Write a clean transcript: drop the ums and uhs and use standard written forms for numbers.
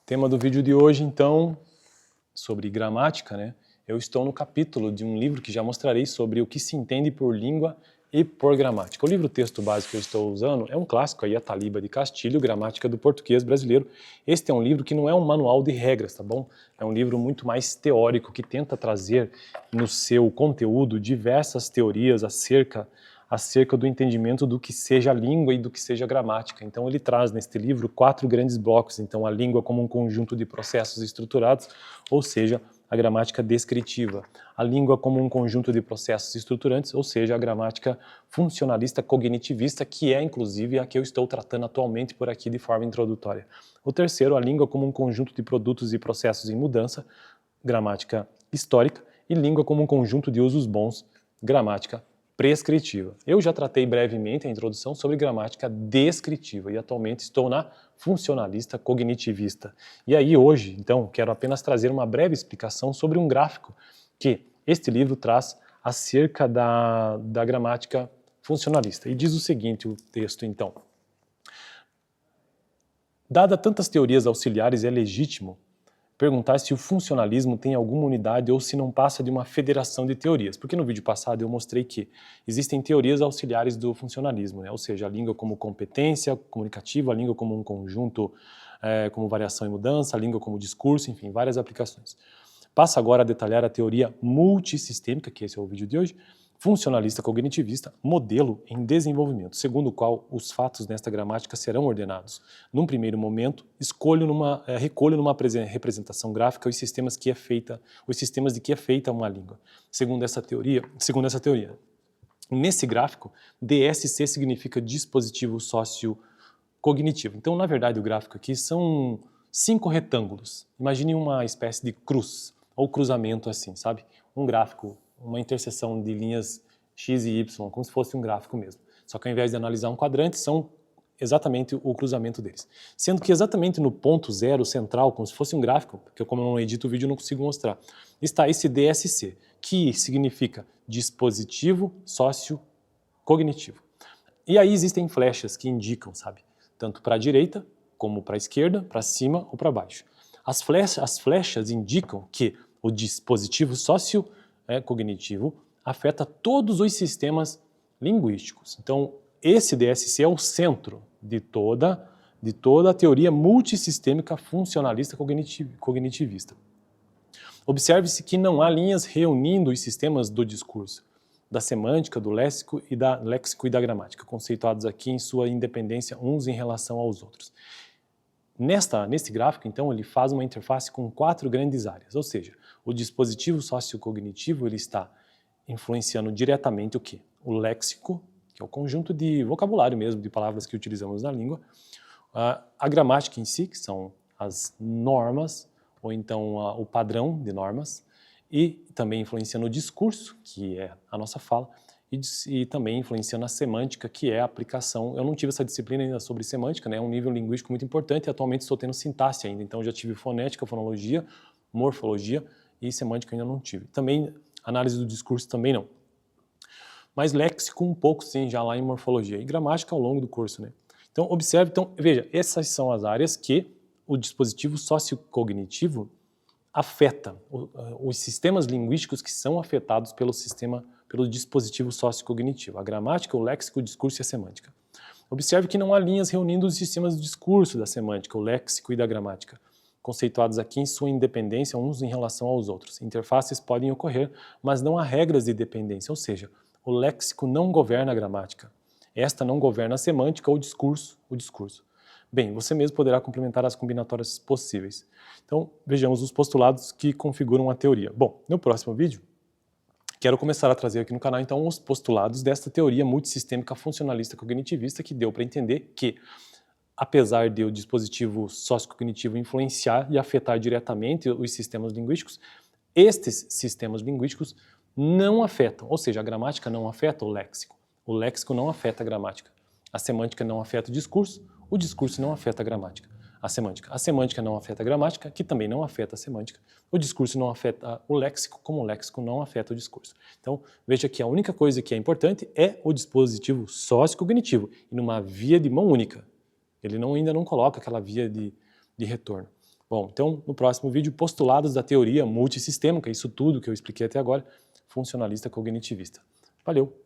Tema do vídeo de hoje, então, sobre gramática, né? Eu estou no capítulo de um livro que já mostrarei sobre o que se entende por língua e por gramática. O livro-texto básico que eu estou usando é um clássico aí, a Taliba de Castilho, Gramática do Português Brasileiro. Este é um livro que não é um manual de regras, tá bom? É um livro muito mais teórico, que tenta trazer no seu conteúdo diversas teorias acerca do entendimento do que seja a língua e do que seja a gramática. Então ele traz neste livro 4 grandes blocos, então a língua como um conjunto de processos estruturados, ou seja, a gramática descritiva, a língua como um conjunto de processos estruturantes, ou seja, a gramática funcionalista cognitivista, que é inclusive a que eu estou tratando atualmente por aqui de forma introdutória. O terceiro, a língua como um conjunto de produtos e processos em mudança, gramática histórica, e língua como um conjunto de usos bons, gramática prescritiva. Eu já tratei brevemente a introdução sobre gramática descritiva e atualmente estou na funcionalista cognitivista. E aí hoje, então, quero apenas trazer uma breve explicação sobre um gráfico que este livro traz acerca da gramática funcionalista. E diz o seguinte, o texto, então. Dada tantas teorias auxiliares, é legítimo perguntar se o funcionalismo tem alguma unidade ou se não passa de uma federação de teorias. Porque no vídeo passado eu mostrei que existem teorias auxiliares do funcionalismo, né? Ou seja, a língua como competência comunicativa, a língua como um conjunto, como variação e mudança, a língua como discurso, enfim, várias aplicações. Passa agora a detalhar a teoria multissistêmica, que esse é o vídeo de hoje, funcionalista cognitivista, modelo em desenvolvimento, segundo o qual os fatos nesta gramática serão ordenados. Num primeiro momento, recolho numa representação gráfica os sistemas de que é feita uma língua. Segundo essa teoria, nesse gráfico, DSC significa dispositivo sociocognitivo. Então, na verdade, o gráfico aqui são 5 retângulos. Imagine uma espécie de cruz, ou cruzamento assim, sabe? Um gráfico, uma interseção de linhas X e Y, como se fosse um gráfico mesmo. Só que ao invés de analisar um quadrante, são exatamente o cruzamento deles. Sendo que exatamente no ponto zero central, como se fosse um gráfico, porque como eu não edito o vídeo, eu não consigo mostrar, está esse DSC, que significa dispositivo sociocognitivo. E aí existem flechas que indicam, sabe? Tanto para a direita, como para a esquerda, para cima ou para baixo. As flechas indicam que o dispositivo sociocognitivo afeta todos os sistemas linguísticos. Então, esse DSC é o centro de toda a teoria multissistêmica funcionalista cognitivista. Observe-se que não há linhas reunindo os sistemas do discurso, da semântica, do léxico e da gramática, conceituados aqui em sua independência uns em relação aos outros. Nesse gráfico, então, ele faz uma interface com 4 grandes áreas, ou seja, o dispositivo sociocognitivo ele está influenciando diretamente o quê? O léxico, que é o conjunto de vocabulário mesmo, de palavras que utilizamos na língua, a gramática em si, que são as normas, ou então o padrão de normas, e também influenciando o discurso, que é a nossa fala, e também influenciando a semântica, que é a aplicação. Eu não tive essa disciplina ainda sobre semântica, né? É um nível linguístico muito importante e atualmente estou tendo sintaxe ainda, então já tive fonética, fonologia, morfologia e semântica ainda não tive. Também análise do discurso também não. Mas léxico um pouco sim, já lá em morfologia e gramática ao longo do curso, né? Então observe, veja, essas são as áreas que o dispositivo sociocognitivo afeta, os sistemas linguísticos que são afetados pelo dispositivo sociocognitivo, a gramática, o léxico, o discurso e a semântica. Observe que não há linhas reunindo os sistemas do discurso, da semântica, o léxico e da gramática, conceituados aqui em sua independência uns em relação aos outros. Interfaces podem ocorrer, mas não há regras de dependência, ou seja, o léxico não governa a gramática. Esta não governa a semântica ou o discurso. Bem, você mesmo poderá complementar as combinatórias possíveis. Então, vejamos os postulados que configuram a teoria. Bom, no próximo vídeo, quero começar a trazer aqui no canal, então, os postulados desta teoria multissistêmica funcionalista cognitivista que deu para entender que, apesar de o dispositivo sociocognitivo influenciar e afetar diretamente os sistemas linguísticos, estes sistemas linguísticos não afetam, ou seja, a gramática não afeta o léxico não afeta a gramática, a semântica não afeta o discurso não afeta a gramática, a semântica não afeta a gramática, que também não afeta a semântica, o discurso não afeta o léxico, como o léxico não afeta o discurso. Então, veja que a única coisa que é importante é o dispositivo sociocognitivo, e numa via de mão única. Ele ainda não coloca aquela via de retorno. Bom, então no próximo vídeo, postulados da teoria multissistêmica, isso tudo que eu expliquei até agora, funcionalista cognitivista. Valeu!